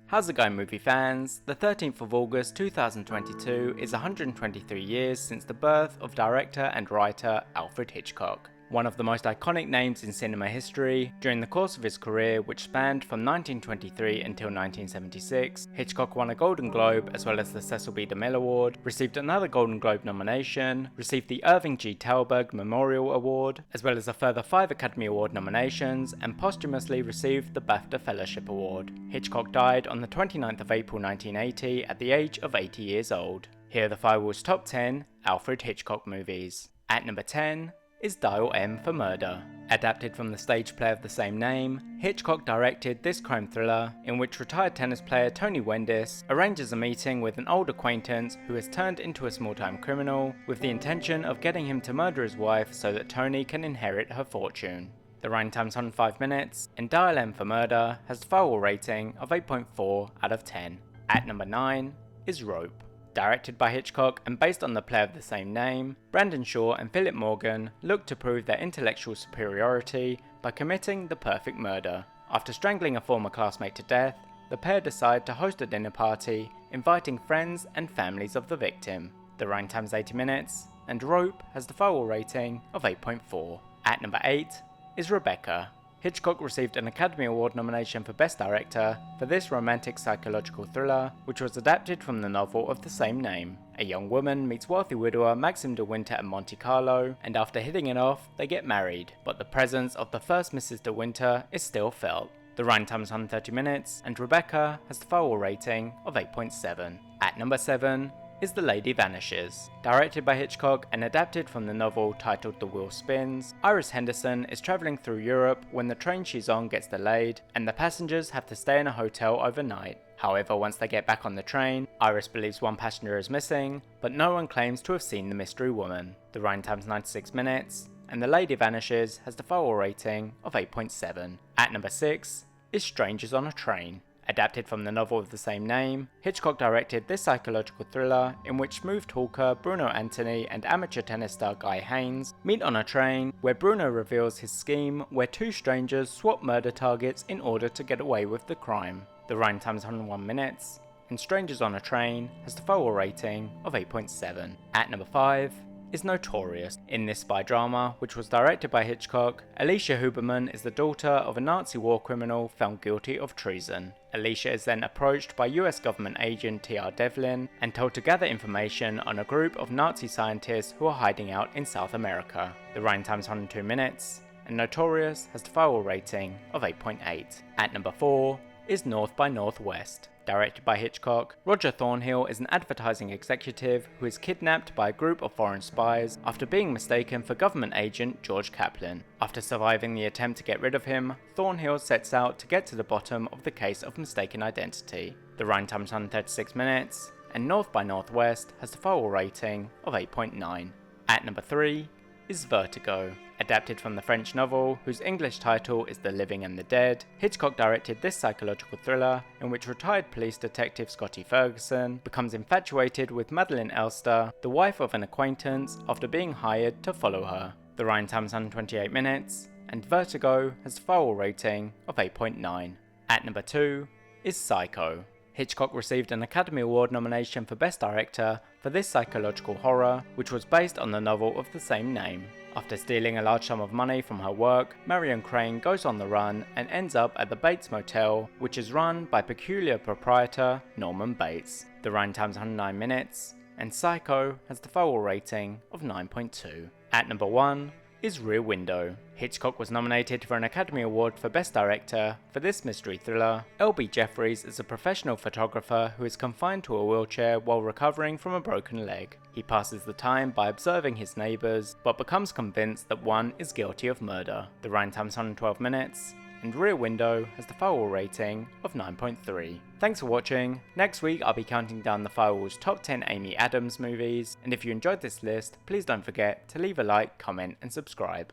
How's it going, movie fans? The 13th of August 2022 is 123 years since the birth of director and writer Alfred Hitchcock. One of the most iconic names in cinema history, during the course of his career, which spanned from 1923 until 1976, Hitchcock won a Golden Globe as well as the Cecil B Demille Award, received another Golden Globe nomination, received the Irving G Thalberg Memorial Award, as well as a further 5 Academy Award nominations, and posthumously received the BAFTA Fellowship Award. Hitchcock died on the 29th of April 1980 at the age of 80 years old. Here are the Firewall's top 10 Alfred Hitchcock movies. At number 10 is Dial M for Murder. Adapted from the stage play of the same name, Hitchcock directed this crime thriller in which retired tennis player Tony Wendis arranges a meeting with an old acquaintance who has turned into a small-time criminal with the intention of getting him to murder his wife so that Tony can inherit her fortune. The running time's 105 minutes, and Dial M for Murder has a Firewall rating of 8.4 out of 10. At number 9 is Rope. Directed by Hitchcock and based on the play of the same name, Brandon Shaw and Philip Morgan look to prove their intellectual superiority by committing the perfect murder. After strangling a former classmate to death, the pair decide to host a dinner party, inviting friends and families of the victim. The running time is 80 minutes, and Rope has the Firewall rating of 8.4. At number 8 is Rebecca. Hitchcock received an Academy Award nomination for Best Director for this romantic psychological thriller, which was adapted from the novel of the same name. A young woman meets wealthy widower Maxim de Winter at Monte Carlo, and after hitting it off, they get married, but the presence of the first Mrs. de Winter is still felt. The running time is 130 minutes, and Rebecca has the Firewall rating of 8.7. At number 7 is The Lady Vanishes. Directed by Hitchcock and adapted from the novel titled The Wheel Spins, Iris Henderson is travelling through Europe when the train she's on gets delayed and the passengers have to stay in a hotel overnight. However, once they get back on the train, Iris believes one passenger is missing, but no one claims to have seen the mystery woman. The running time is 96 minutes, and The Lady Vanishes has the Firewall rating of 8.7. At number 6 is Strangers on a Train. Adapted from the novel of the same name, Hitchcock directed this psychological thriller in which smooth talker Bruno Anthony and amateur tennis star Guy Haines meet on a train where Bruno reveals his scheme where two strangers swap murder targets in order to get away with the crime. The running time is 101 minutes, and Strangers on a Train has the Firewall rating of 8.7. At number 5 is Notorious. In this spy drama, which was directed by Hitchcock, Alicia Huberman is the daughter of a Nazi war criminal found guilty of treason. Alicia is then approached by US government agent T.R. Devlin and told to gather information on a group of Nazi scientists who are hiding out in South America. The running time is 102 minutes, and Notorious has the Firewall rating of 8.8. At number 4 is North by Northwest. Directed by Hitchcock, Roger Thornhill is an advertising executive who is kidnapped by a group of foreign spies after being mistaken for government agent George Kaplan. After surviving the attempt to get rid of him, Thornhill sets out to get to the bottom of the case of mistaken identity. The running time is 136 minutes, and North by Northwest has the Firewall rating of 8.9. At number 3 is Vertigo. Adapted from the French novel, whose English title is The Living and the Dead, Hitchcock directed this psychological thriller in which retired police detective Scotty Ferguson becomes infatuated with Madeleine Elster, the wife of an acquaintance, after being hired to follow her. The running time is 128 minutes, and Vertigo has a Firewall rating of 8.9. At number 2 is Psycho. Hitchcock received an Academy Award nomination for Best Director for this psychological horror, which was based on the novel of the same name. After stealing a large sum of money from her work, Marion Crane goes on the run and ends up at the Bates Motel, which is run by peculiar proprietor Norman Bates. The running time is 109 minutes, and Psycho has the Firewall rating of 9.2. At number 1 is Rear Window. Hitchcock was nominated for an Academy Award for Best Director for this mystery thriller. L.B. Jeffries is a professional photographer who is confined to a wheelchair while recovering from a broken leg. He passes the time by observing his neighbours, but becomes convinced that one is guilty of murder. The running time is 112 minutes, and Rear Window has the Firewall rating of 9.3. Thanks for watching. Next week I'll be counting down the Firewall's top 10 Amy Adams movies, and if you enjoyed this list, please don't forget to leave a like, comment and subscribe.